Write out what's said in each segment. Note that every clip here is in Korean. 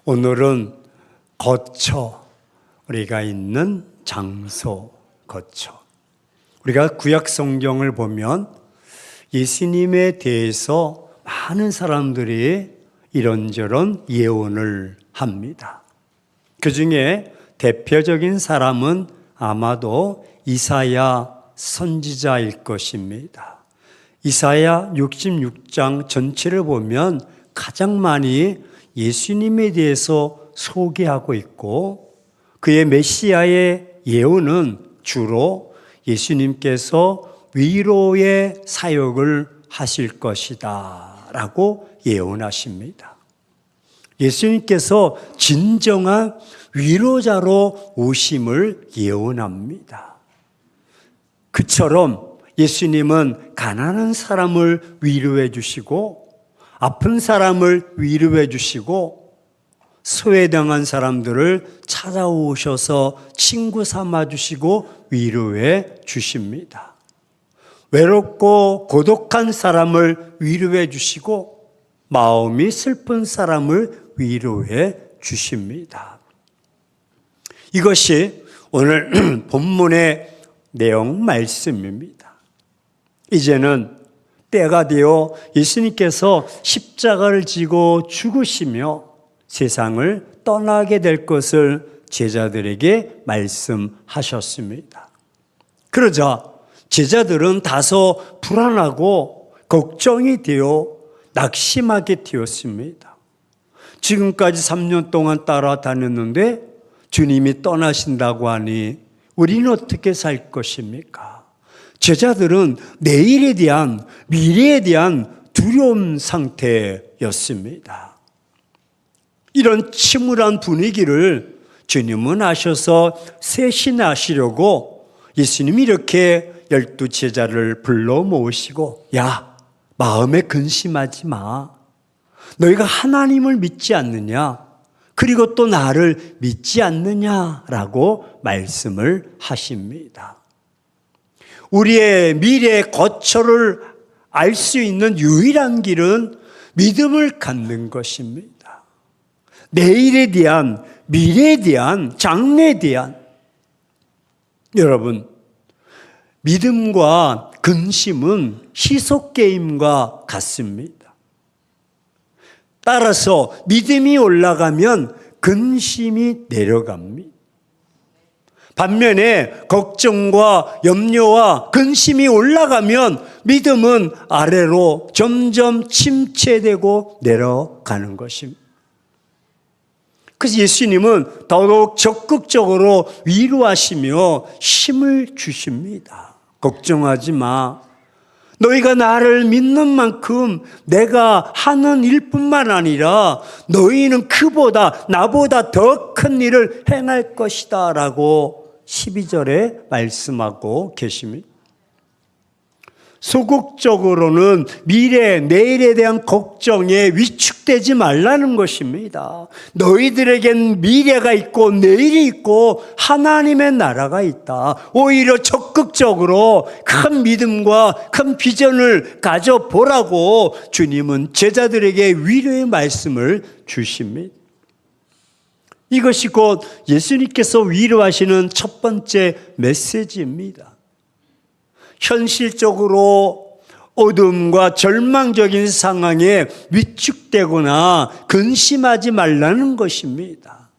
오늘은 거처, 우리가 있는 장소, 거처. 우리가 구약 성경을 보면 예수님에 대해서 많은 사람들이 이런저런 예언을 합니다. 그 중에 대표적인 사람은 아마도 이사야 선지자일 것입니다. 이사야 66장 전체를 보면 가장 많이 예수님에 대해서 소개하고 있고, 그의 메시아의 예언은 주로 예수님께서 위로의 사역을 하실 것이다 라고 예언하십니다. 예수님께서 진정한 위로자로 오심을 예언합니다. 그처럼 예수님은 가난한 사람을 위로해 주시고, 아픈 사람을 위로해 주시고, 소외당한 사람들을 찾아오셔서 친구 삼아 주시고 위로해 주십니다. 외롭고 고독한 사람을 위로해 주시고, 마음이 슬픈 사람을 위로해 주십니다. 이것이 오늘 본문의 내용 말씀입니다. 이제는 때가 되어 예수님께서 십자가를 지고 죽으시며 세상을 떠나게 될 것을 제자들에게 말씀하셨습니다. 그러자 제자들은 다소 불안하고 걱정이 되어 낙심하게 되었습니다. 지금까지 3년 동안 따라다녔는데 주님이 떠나신다고 하니 우리는 어떻게 살 것입니까? 제자들은 내일에 대한, 미래에 대한 두려움 상태였습니다. 이런 침울한 분위기를 주님은 아셔서 세신하시려고 예수님이 이렇게 12 제자를 불러 모으시고, 야, 마음에 근심하지 마. 너희가 하나님을 믿지 않느냐? 그리고 또 나를 믿지 않느냐라고 말씀을 하십니다. 우리의 미래의 거처를 알 수 있는 유일한 길은 믿음을 갖는 것입니다. 내일에 대한, 미래에 대한, 장래에 대한, 여러분, 믿음과 근심은 시속게임과 같습니다. 따라서 믿음이 올라가면 근심이 내려갑니다. 반면에 걱정과 염려와 근심이 올라가면 믿음은 아래로 점점 침체되고 내려가는 것입니다. 그래서 예수님은 더욱 적극적으로 위로하시며 힘을 주십니다. 걱정하지 마. 너희가 나를 믿는 만큼 내가 하는 일뿐만 아니라 너희는 그보다 나보다 더 큰 일을 행할 것이다 라고 12절에 말씀하고 계십니다. 소극적으로는 미래, 내일에 대한 걱정에 위축되지 말라는 것입니다. 너희들에겐 미래가 있고 내일이 있고 하나님의 나라가 있다. 오히려 적극적으로 큰 믿음과 큰 비전을 가져보라고 주님은 제자들에게 위로의 말씀을 주십니다. 이것이 곧 예수님께서 위로하시는 첫 번째 메시지입니다. 현실적으로 어둠과 절망적인 상황에 위축되거나 근심하지 말라는 것입니다.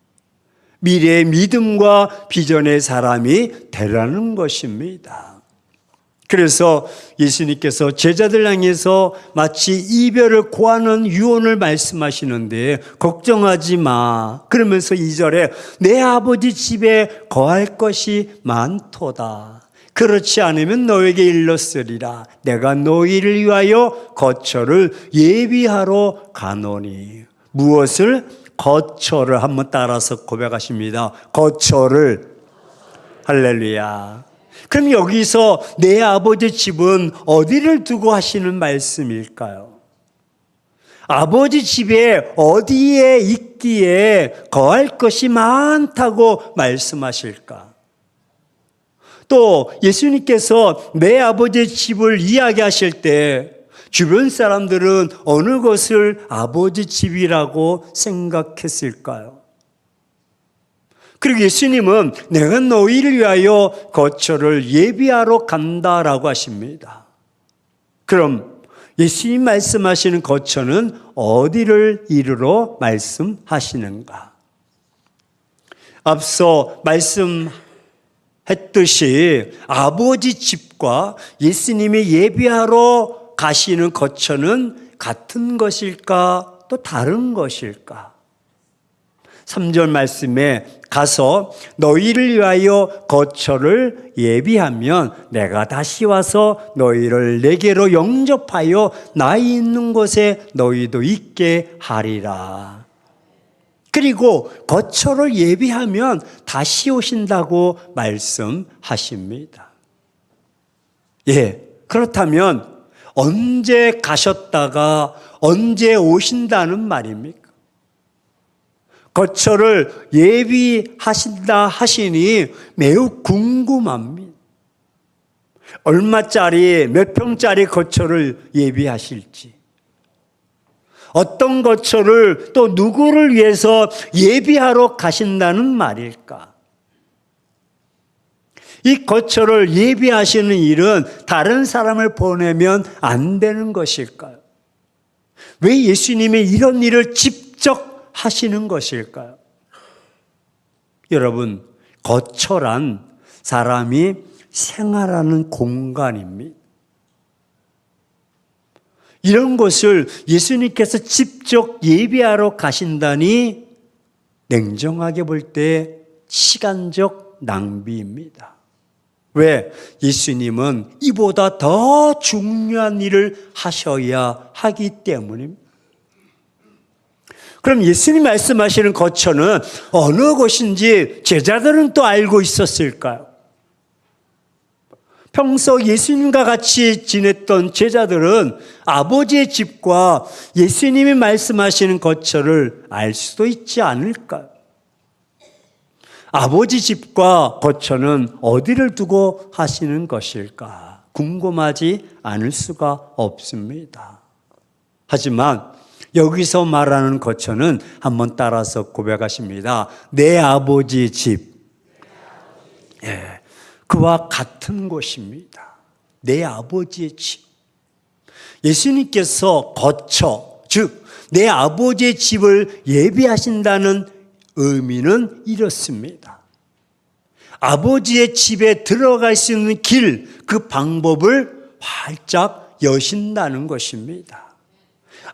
미래의 믿음과 비전의 사람이 되라는 것입니다. 그래서 예수님께서 제자들 향해서 마치 이별을 고하는 유언을 말씀하시는데, 걱정하지 마. 그러면서 2절에 내 아버지 집에 거할 것이 많도다. 그렇지 않으면 너에게 일렀으리라. 내가 너희를 위하여 거처를 예비하러 가노니. 무엇을? 거처를. 한번 따라서 고백하십니다. 거처를. 할렐루야. 그럼 여기서 내 아버지 집은 어디를 두고 하시는 말씀일까요? 아버지 집에 어디에 있기에 거할 것이 많다고 말씀하실까? 또 예수님께서 내 아버지의 집을 이야기하실 때 주변 사람들은 어느 것을 아버지 집이라고 생각했을까요? 그리고 예수님은 내가 너희를 위하여 거처를 예비하러 간다라고 하십니다. 그럼 예수님 말씀하시는 거처는 어디를 이루러 말씀하시는가? 앞서 말씀했듯이 아버지 집과 예수님이 예비하러 가시는 거처는 같은 것일까? 또 다른 것일까? 3절 말씀에 가서 너희를 위하여 거처를 예비하면 내가 다시 와서 너희를 내게로 영접하여 나 있는 곳에 너희도 있게 하리라. 그리고 거처를 예비하면 다시 오신다고 말씀하십니다. 그렇다면 언제 가셨다가 언제 오신다는 말입니까? 거처를 예비하신다 하시니 매우 궁금합니다. 얼마짜리, 몇 평짜리 거처를 예비하실지, 어떤 거처를 또 누구를 위해서 예비하러 가신다는 말일까? 이 거처를 예비하시는 일은 다른 사람을 보내면 안 되는 것일까요? 왜 예수님이 이런 일을 직접 하시는 것일까요? 여러분, 거처란 사람이 생활하는 공간입니다. 이런 것을 예수님께서 직접 예비하러 가신다니 냉정하게 볼 때 시간적 낭비입니다. 왜? 예수님은 이보다 더 중요한 일을 하셔야 하기 때문입니다. 그럼 예수님 말씀하시는 거처는 어느 곳인지 제자들은 또 알고 있었을까요? 평소 예수님과 같이 지냈던 제자들은 아버지의 집과 예수님이 말씀하시는 거처를 알 수도 있지 않을까요? 아버지 집과 거처는 어디를 두고 하시는 것일까? 궁금하지 않을 수가 없습니다. 하지만 여기서 말하는 거처는 한번 따라서 고백하십니다. 내 아버지 집. 그와 같은 곳입니다. 내 아버지의 집. 예수님께서 거처, 즉 내 아버지의 집을 예비하신다는 의미는 이렇습니다. 아버지의 집에 들어갈 수 있는 길, 그 방법을 활짝 여신다는 것입니다.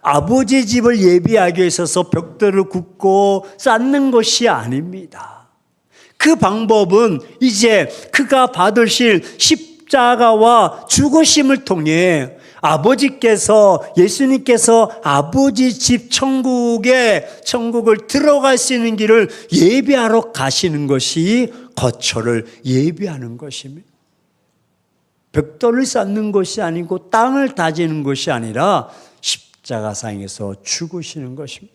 아버지의 집을 예비하기 위해서 벽돌을 굽고 쌓는 것이 아닙니다. 그 방법은 이제 그가 받으실 십자가와 죽으심을 통해 예수님께서 아버지 집 천국을 들어갈 수 있는 길을 예비하러 가시는 것이 거처를 예비하는 것입니다. 벽돌을 쌓는 것이 아니고 땅을 다지는 것이 아니라 십자가상에서 죽으시는 것입니다.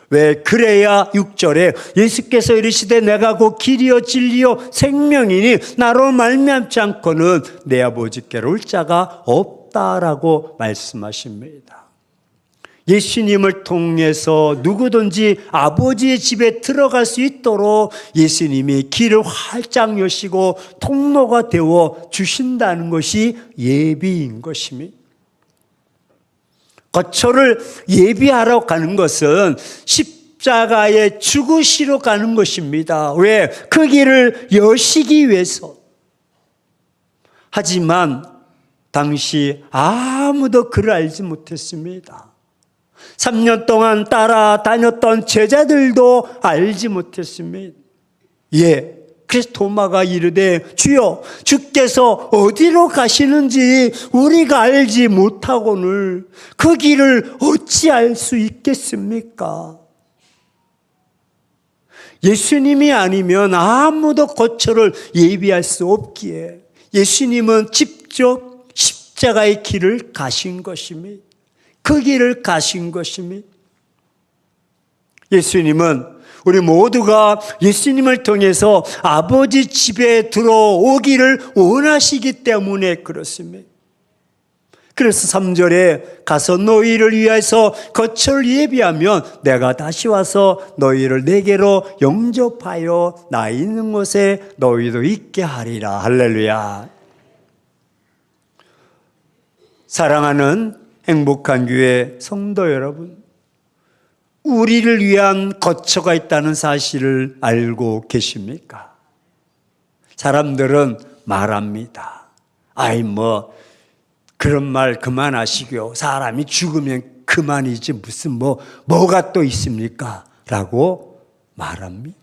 왜? 그래야 6절에 예수께서 이르시되 내가 곧 길이요 진리요 생명이니 나로 말미암지 않고는 내 아버지께로 올 자가 없다라고 말씀하십니다. 예수님을 통해서 누구든지 아버지의 집에 들어갈 수 있도록 예수님이 길을 활짝 여시고 통로가 되어 주신다는 것이 예비인 것입니다. 거처를 예비하러 가는 것은 십자가에 죽으시러 가는 것입니다. 왜? 그 길을 여시기 위해서. 하지만 당시 아무도 그를 알지 못했습니다. 3년 동안 따라다녔던 제자들도 알지 못했습니다. 그래서 도마가 이르되 주여 주께서 어디로 가시는지 우리가 알지 못하고는 그 길을 어찌 알 수 있겠습니까? 예수님이 아니면 아무도 거처를 예비할 수 없기에 예수님은 직접 십자가의 길을 가신 것입니다. 그 길을 가신 것입니다. 예수님은 우리 모두가 예수님을 통해서 아버지 집에 들어오기를 원하시기 때문에 그렇습니다. 그래서 3절에 가서 너희를 위해서 거처를 예비하면 내가 다시 와서 너희를 내게로 영접하여 나 있는 곳에 너희도 있게 하리라. 할렐루야. 사랑하는 행복한 교회 성도 여러분, 우리를 위한 거처가 있다는 사실을 알고 계십니까? 사람들은 말합니다. 아이 그런 말 그만하시고요. 사람이 죽으면 그만이지 무슨 뭐가 또 있습니까? 라고 말합니다.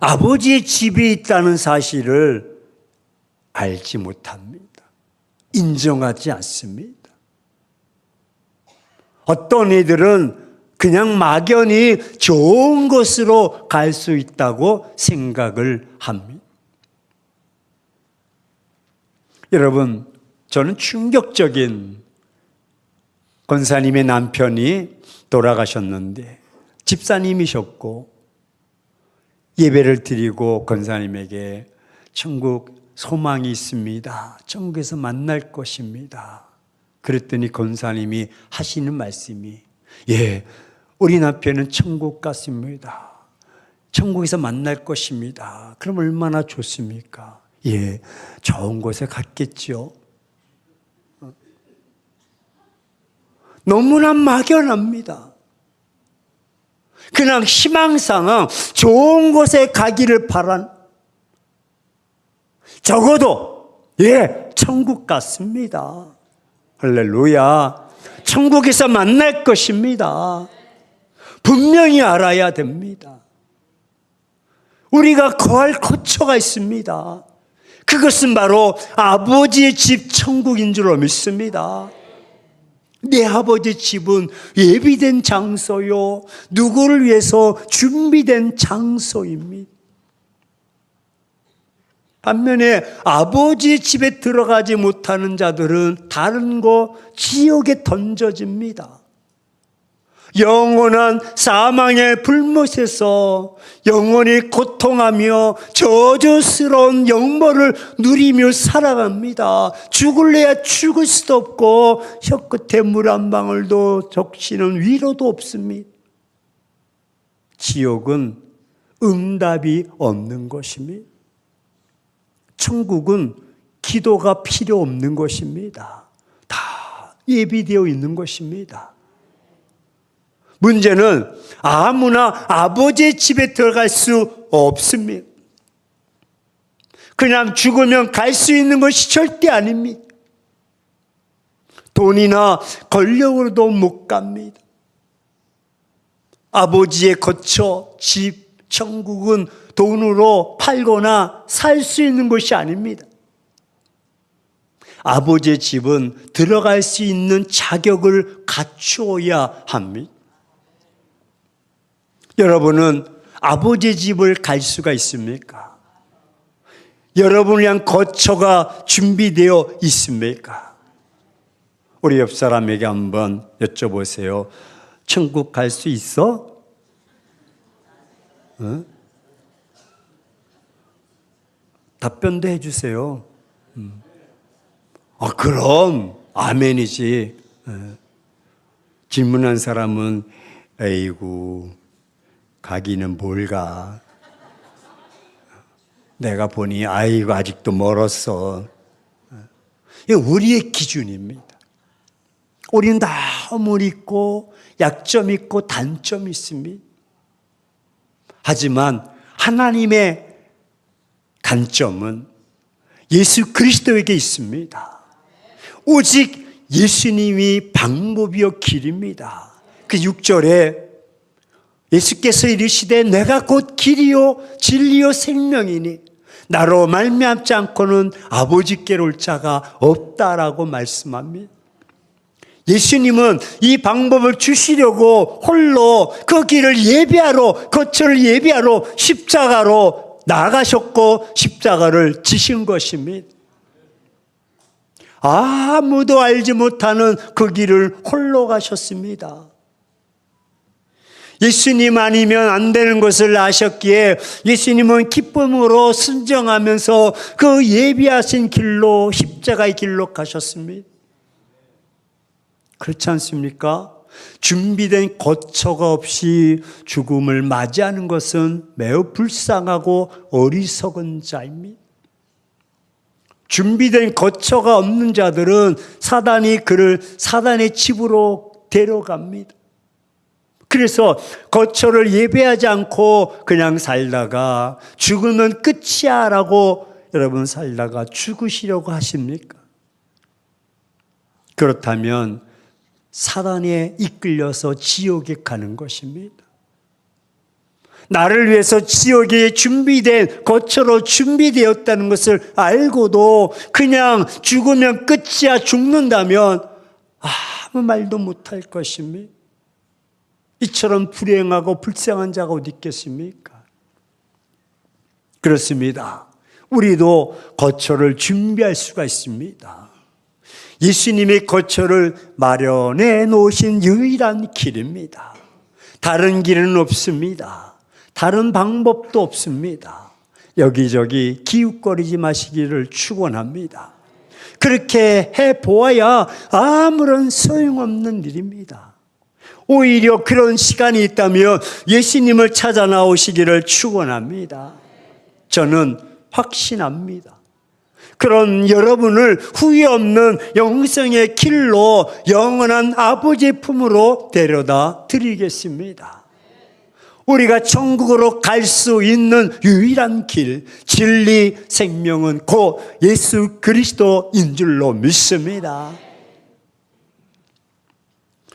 아버지의 집이 있다는 사실을 알지 못합니다. 인정하지 않습니다. 어떤 이들은 그냥 막연히 좋은 곳으로 갈 수 있다고 생각을 합니다. 여러분, 저는 충격적인 권사님의 남편이 돌아가셨는데 집사님이셨고 예배를 드리고 권사님에게 천국 소망이 있습니다. 천국에서 만날 것입니다. 그랬더니 권사님이 하시는 말씀이 우리 남편은 천국 갔습니다. 천국에서 만날 것입니다. 그럼 얼마나 좋습니까? 좋은 곳에 갔겠죠. 너무나 막연합니다. 그냥 희망사항 좋은 곳에 가기를 바란, 적어도 천국 같습니다. 할렐루야. 천국에서 만날 것입니다. 분명히 알아야 됩니다. 우리가 거할 거처가 있습니다. 그것은 바로 아버지의 집 천국인 줄 믿습니다. 내 아버지의 집은 예비된 장소요, 누구를 위해서 준비된 장소입니다. 반면에 아버지의 집에 들어가지 못하는 자들은 다른 곳 지옥에 던져집니다. 영원한 사망의 불못에서 영원히 고통하며 저주스러운 영벌을 누리며 살아갑니다. 죽을래야 죽을 수도 없고 혀끝에 물 한 방울도 적시는 위로도 없습니다. 지옥은 응답이 없는 것입니다. 천국은 기도가 필요 없는 것입니다. 다 예비되어 있는 것입니다. 문제는 아무나 아버지의 집에 들어갈 수 없습니다. 그냥 죽으면 갈 수 있는 것이 절대 아닙니다. 돈이나 권력으로도 못 갑니다. 아버지의 거처, 집, 천국은 돈으로 팔거나 살 수 있는 것이 아닙니다. 아버지의 집은 들어갈 수 있는 자격을 갖추어야 합니다. 여러분은 아버지의 집을 갈 수가 있습니까? 여러분을 위한 거처가 준비되어 있습니까? 우리 옆 사람에게 한번 여쭤보세요. 천국 갈 수 있어? 답변도 해주세요. 그럼 아멘이지. 질문한 사람은 에이구 가기는 뭘 가. 내가 보니 아이고 아직도 멀었어. 이거 우리의 기준입니다. 우리는 다 허물 있고 약점 있고 단점이 있습니다. 하지만 하나님의 단점은 예수 그리스도에게 있습니다. 오직 예수님이 방법이요 길입니다. 그 6절에 예수께서 이르시되 내가 곧 길이요 진리요 생명이니 나로 말미암지 않고는 아버지께로 올 자가 없다라고 말씀합니다. 예수님은 이 방법을 주시려고 홀로 그 길을 예비하러, 거처를 예비하러 십자가로 나가셨고 십자가를 지신 것입니다. 아무도 알지 못하는 그 길을 홀로 가셨습니다. 예수님 아니면 안 되는 것을 아셨기에 예수님은 기쁨으로 순정하면서 그 예비하신 길로, 십자가의 길로 가셨습니다. 그렇지 않습니까? 준비된 거처가 없이 죽음을 맞이하는 것은 매우 불쌍하고 어리석은 자입니다. 준비된 거처가 없는 자들은 사단이 그를 사단의 집으로 데려갑니다. 그래서 거처를 예배하지 않고 그냥 살다가 죽으면 끝이야 라고 여러분 살다가 죽으시려고 하십니까? 그렇다면 사단에 이끌려서 지옥에 가는 것입니다. 나를 위해서 지옥에 준비된 거처로 준비되었다는 것을 알고도 그냥 죽으면 끝이야, 죽는다면 아무 말도 못할 것입니다. 이처럼 불행하고 불쌍한 자가 어디 있겠습니까? 그렇습니다. 우리도 거처를 준비할 수가 있습니다. 예수님이 거처를 마련해 놓으신 유일한 길입니다. 다른 길은 없습니다. 다른 방법도 없습니다. 여기저기 기웃거리지 마시기를 축원합니다. 그렇게 해보아야 아무런 소용없는 일입니다. 오히려 그런 시간이 있다면 예수님을 찾아 나오시기를 축원합니다. 저는 확신합니다. 그런 여러분을 후회 없는 영생의 길로 영원한 아버지의 품으로 데려다 드리겠습니다. 우리가 천국으로 갈 수 있는 유일한 길, 진리, 생명은 곧 예수 그리스도인 줄로 믿습니다.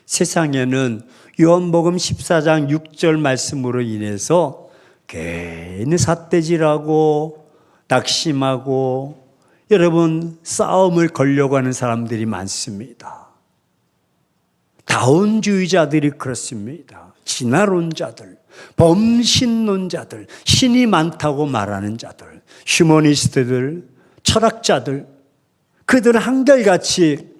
세상에는 요한복음 14장 6절 말씀으로 인해서 괜히 삿대질하고 낙심하고 여러분 싸움을 걸려고 하는 사람들이 많습니다. 다운주의자들이 그렇습니다. 진화론자들, 범신론자들, 신이 많다고 말하는 자들, 휴머니스트들, 철학자들, 그들은 한결같이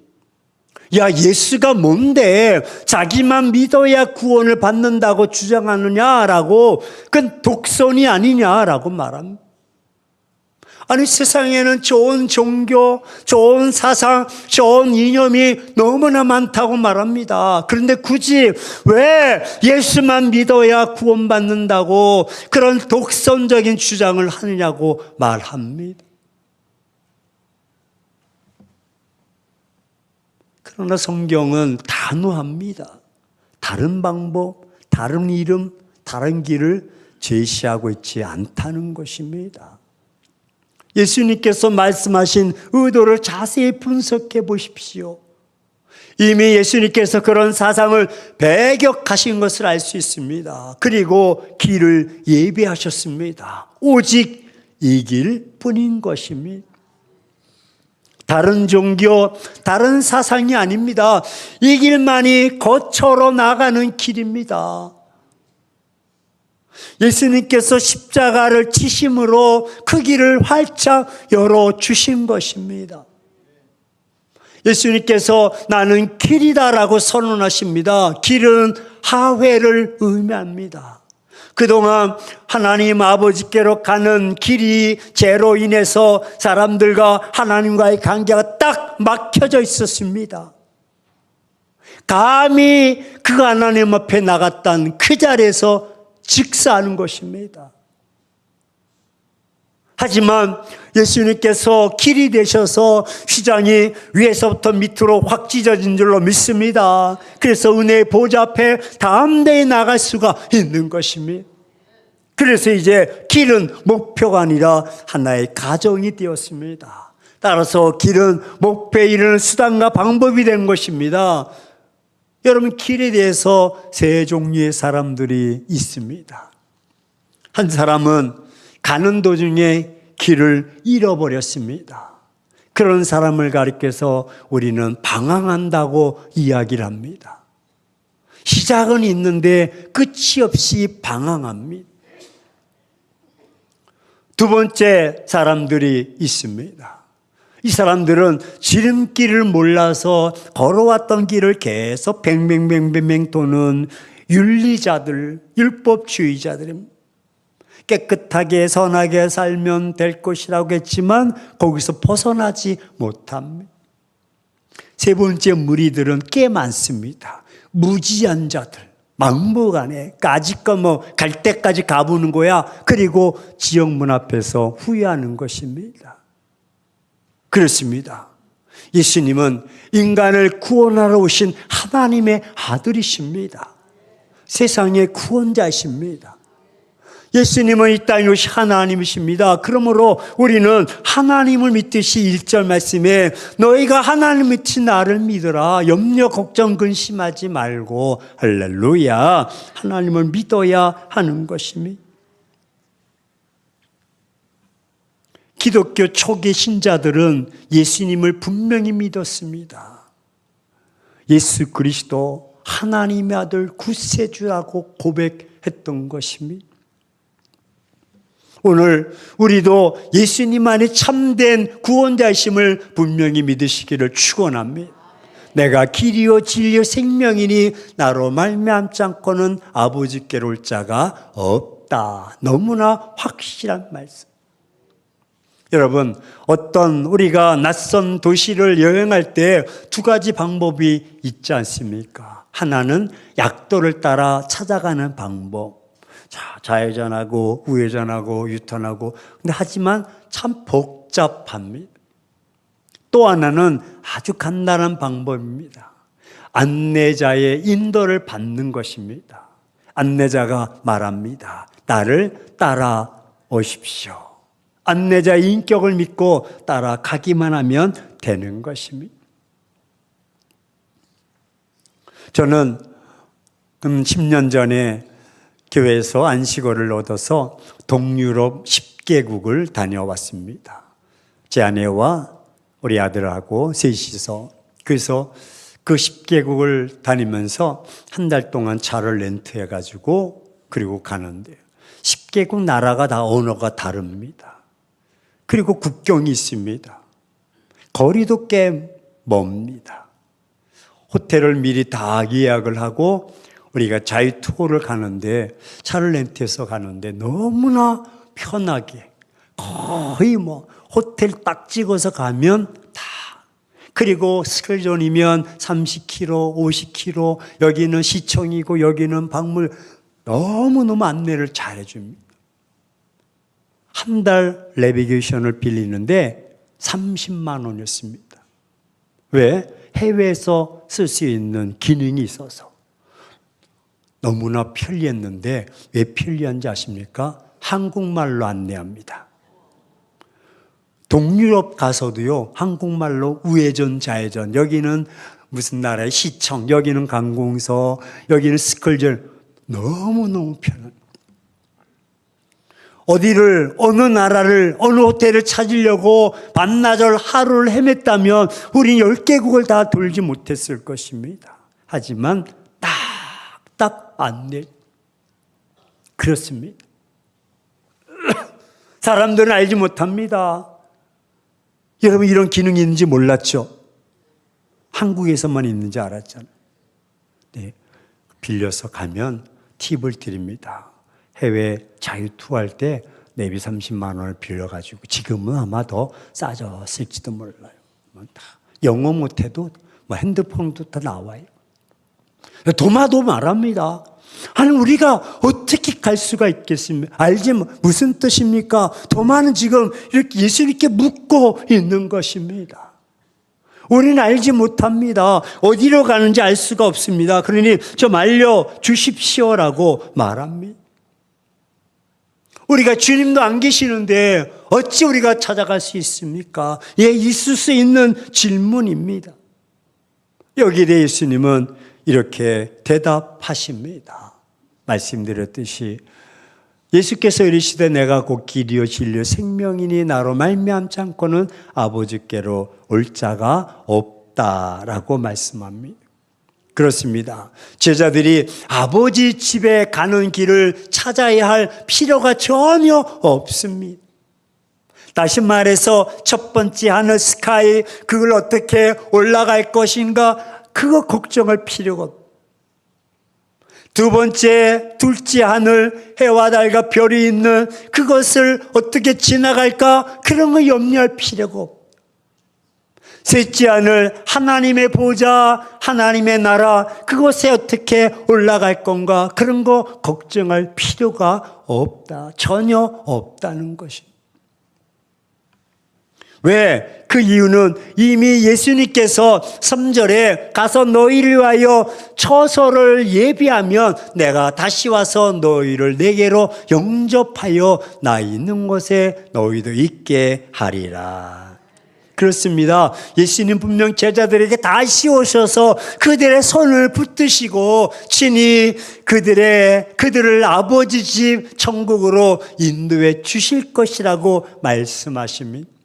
야, 예수가 뭔데 자기만 믿어야 구원을 받는다고 주장하느냐라고, 그건 독선이 아니냐라고 말합니다. 아니, 세상에는 좋은 종교, 좋은 사상, 좋은 이념이 너무나 많다고 말합니다. 그런데 굳이 왜 예수만 믿어야 구원받는다고 그런 독선적인 주장을 하느냐고 말합니다. 그러나 성경은 단호합니다. 다른 방법, 다른 이름, 다른 길을 제시하고 있지 않다는 것입니다. 예수님께서 말씀하신 의도를 자세히 분석해 보십시오. 이미 예수님께서 그런 사상을 배격하신 것을 알 수 있습니다. 그리고 길을 예비하셨습니다. 오직 이 길뿐인 것입니다. 다른 종교, 다른 사상이 아닙니다. 이 길만이 거처로 나가는 길입니다. 예수님께서 십자가를 치심으로 그 길을 활짝 열어주신 것입니다. 예수님께서 나는 길이다라고 선언하십니다. 길은 하회를 의미합니다. 그동안 하나님 아버지께로 가는 길이 죄로 인해서 사람들과 하나님과의 관계가 딱 막혀져 있었습니다. 감히 그 하나님 앞에 나갔던 그 자리에서 직사하는 것입니다. 하지만 예수님께서 길이 되셔서 휘장이 위에서부터 밑으로 확 찢어진 줄로 믿습니다. 그래서 은혜의 보좌 앞에 담대히 나갈 수가 있는 것입니다. 그래서 이제 길은 목표가 아니라 하나의 가정이 되었습니다. 따라서 길은 목표에 이르는 수단과 방법이 된 것입니다. 여러분, 길에 대해서 세 종류의 사람들이 있습니다. 한 사람은 가는 도중에 길을 잃어버렸습니다. 그런 사람을 가리켜서 우리는 방황한다고 이야기를 합니다. 시작은 있는데 끝이 없이 방황합니다. 두 번째 사람들이 있습니다. 이 사람들은 지름길을 몰라서 걸어왔던 길을 계속 뱅뱅뱅뱅 도는 윤리자들, 율법주의자들입니다. 깨끗하게 선하게 살면 될 것이라고 했지만 거기서 벗어나지 못합니다. 세 번째 무리들은 꽤 많습니다. 무지한 자들, 막무가내 까짓거 갈 때까지 가보는 거야. 그리고 지역문 앞에서 후회하는 것입니다. 그렇습니다. 예수님은 인간을 구원하러 오신 하나님의 아들이십니다. 세상의 구원자이십니다. 예수님은 이 땅에 오신 하나님이십니다. 그러므로 우리는 하나님을 믿듯이 1절 말씀에 너희가 하나님 믿듯이 나를 믿어라. 염려 걱정 근심하지 말고 할렐루야. 하나님을 믿어야 하는 것입니다. 기독교 초기 신자들은 예수님을 분명히 믿었습니다. 예수 그리스도 하나님의 아들 구세주라고 고백했던 것입니다. 오늘 우리도 예수님 안에 참된 구원자이심을 분명히 믿으시기를 축원합니다. 내가 길이요 진리요 생명이니 나로 말미암지 않고는 아버지께로 올 자가 없다. 너무나 확실한 말씀. 여러분, 어떤 우리가 낯선 도시를 여행할 때 두 가지 방법이 있지 않습니까? 하나는 약도를 따라 찾아가는 방법. 좌회전하고 우회전하고 유턴하고. 근데 하지만 참 복잡합니다. 또 하나는 아주 간단한 방법입니다. 안내자의 인도를 받는 것입니다. 안내자가 말합니다. 나를 따라오십시오. 안내자의 인격을 믿고 따라가기만 하면 되는 것입니다. 저는 10년 전에 교회에서 안식어를 얻어서 동유럽 10개국을 다녀왔습니다. 제 아내와 우리 아들하고 셋이서. 그래서 그 10개국을 다니면서 한 달 동안 차를 렌트해가지고 그리고 가는데요. 10개국 나라가 다 언어가 다릅니다. 그리고 국경이 있습니다. 거리도 꽤 멉니다. 호텔을 미리 다 예약을 하고 우리가 자유 투어를 가는데 차를 렌트해서 가는데 너무나 편하게 거의 호텔 딱 찍어서 가면 다. 그리고 스켈존이면 30km, 50km, 여기는 시청이고 여기는 박물, 너무너무 안내를 잘해줍니다. 한 달 내비게이션을 빌리는데 30만 원이었습니다. 왜? 해외에서 쓸 수 있는 기능이 있어서. 너무나 편리했는데 왜 편리한지 아십니까? 한국말로 안내합니다. 동유럽 가서도요, 한국말로 우회전, 좌회전, 여기는 무슨 나라의 시청, 여기는 관공서, 여기는 스컬전, 너무너무 편합니다. 어디를, 어느 나라를, 어느 호텔을 찾으려고 반나절 하루를 헤맸다면 우리는 10개국을 다 돌지 못했을 것입니다. 하지만 딱 안내. 그렇습니다. 사람들은 알지 못합니다. 여러분, 이런 기능이 있는지 몰랐죠? 한국에서만 있는지 알았잖아요. 네, 빌려서 가면 팁을 드립니다. 해외 자유 투어할 때 내비 30만 원을 빌려가지고, 지금은 아마 더 싸졌을지도 몰라요. 다 영어 못해도 핸드폰도 다 나와요. 도마도 말합니다. 아니, 우리가 어떻게 갈 수가 있겠습니까? 알지, 무슨 뜻입니까? 도마는 지금 이렇게 예수님께 묻고 있는 것입니다. 우리는 알지 못합니다. 어디로 가는지 알 수가 없습니다. 그러니 좀 알려주십시오라고 말합니다. 우리가 주님도 안 계시는데 어찌 우리가 찾아갈 수 있습니까? 예, 있을 수 있는 질문입니다. 여기에 대해 예수님은 이렇게 대답하십니다. 말씀드렸듯이 예수께서 이르시되 내가 곧 길이요 진리요 생명이니 나로 말미암지 않고는 아버지께로 올 자가 없다라고 말씀합니다. 그렇습니다. 제자들이 아버지 집에 가는 길을 찾아야 할 필요가 전혀 없습니다. 다시 말해서 첫 번째 하늘 스카이, 그걸 어떻게 올라갈 것인가, 그거 걱정할 필요가 없습니다. 두 번째, 둘째 하늘, 해와 달과 별이 있는 그것을 어떻게 지나갈까? 그런 거 염려할 필요가 없고. 셋째 하늘, 하나님의 보좌, 하나님의 나라, 그곳에 어떻게 올라갈 건가? 그런 거 걱정할 필요가 없다. 전혀 없다는 것입니다. 왜? 그 이유는 이미 예수님께서 3절에 가서 너희를 위하여 처소를 예비하면 내가 다시 와서 너희를 내게로 영접하여 나 있는 곳에 너희도 있게 하리라. 그렇습니다. 예수님 분명 제자들에게 다시 오셔서 그들의 손을 붙드시고 친히 그들을 아버지 집 천국으로 인도해 주실 것이라고 말씀하십니다.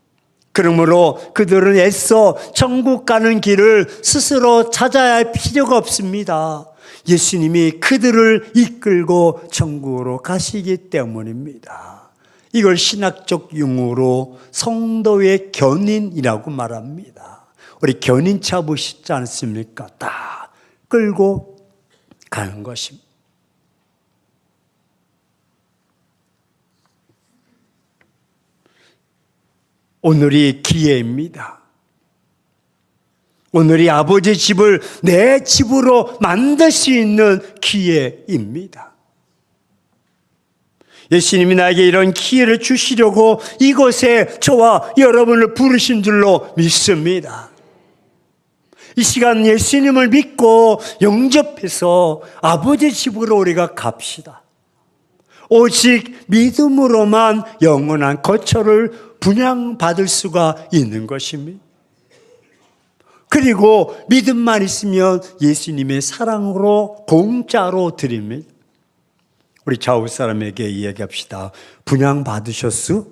그러므로 그들은 애써 천국 가는 길을 스스로 찾아야 할 필요가 없습니다. 예수님이 그들을 이끌고 천국으로 가시기 때문입니다. 이걸 신학적 용어로 성도의 견인이라고 말합니다. 우리 견인차 보시지 않습니까? 딱 끌고 가는 것입니다. 오늘이 기회입니다. 오늘이 아버지 집을 내 집으로 만들 수 있는 기회입니다. 예수님이 나에게 이런 기회를 주시려고 이곳에 저와 여러분을 부르신 줄로 믿습니다. 이 시간 예수님을 믿고 영접해서 아버지 집으로 우리가 갑시다. 오직 믿음으로만 영원한 거처를 분양받을 수가 있는 것입니다. 그리고 믿음만 있으면 예수님의 사랑으로 공짜로 드립니다. 우리 좌우 사람에게 이야기합시다. 분양받으셨어?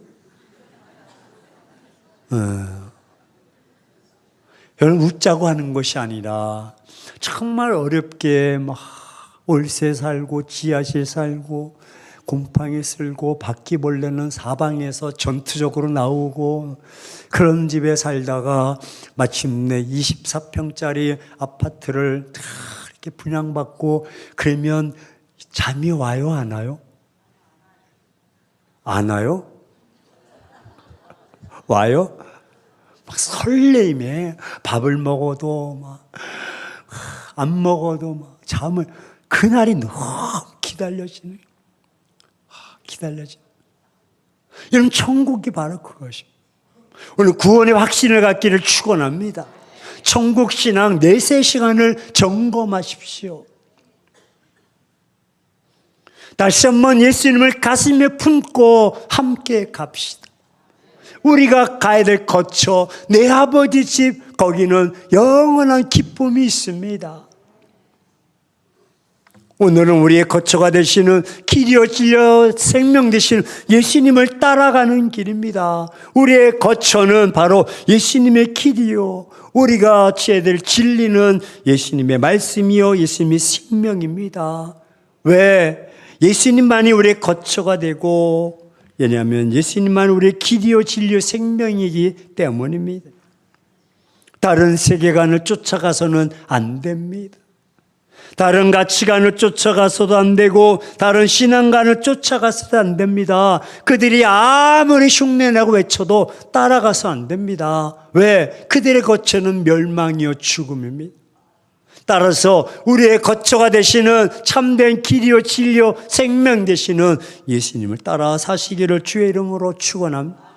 여러분 웃자고 하는 것이 아니라 정말 어렵게 막 월세 살고 지하실 살고 곰팡이 쓸고 바퀴벌레는 사방에서 전투적으로 나오고 그런 집에 살다가 마침내 24평짜리 아파트를 이렇게 분양받고 그러면 잠이 와요, 안 와요? 안 와요? 와요? 막 설레임에 밥을 먹어도 막 안 먹어도 막 잠을 그날이 너무 기다려지는. 여러분 천국이 바로 그것입니다. 오늘 구원의 확신을 갖기를 축원합니다. 천국 신앙 내세 시간을 점검하십시오. 다시 한번 예수님을 가슴에 품고 함께 갑시다. 우리가 가야 될 거처 내 아버지 집 거기는 영원한 기쁨이 있습니다. 오늘은 우리의 거처가 되시는 길이요 진리요 생명 되시는 예수님을 따라가는 길입니다. 우리의 거처는 바로 예수님의 길이요 우리가 지어야 될 진리는 예수님의 말씀이요 예수님의 생명입니다. 왜? 예수님만이 우리의 거처가 되고 왜냐하면 예수님만 우리의 길이요 진리요 생명이기 때문입니다. 다른 세계관을 쫓아가서는 안 됩니다. 다른 가치관을 쫓아가서도 안 되고 다른 신앙관을 쫓아가서도 안 됩니다. 그들이 아무리 흉내내고 외쳐도 따라가서 안 됩니다. 왜? 그들의 거처는 멸망이요 죽음입니다. 따라서 우리의 거처가 되시는 참된 길이요 진리요 생명 되시는 예수님을 따라 사시기를 주의 이름으로 축원합니다.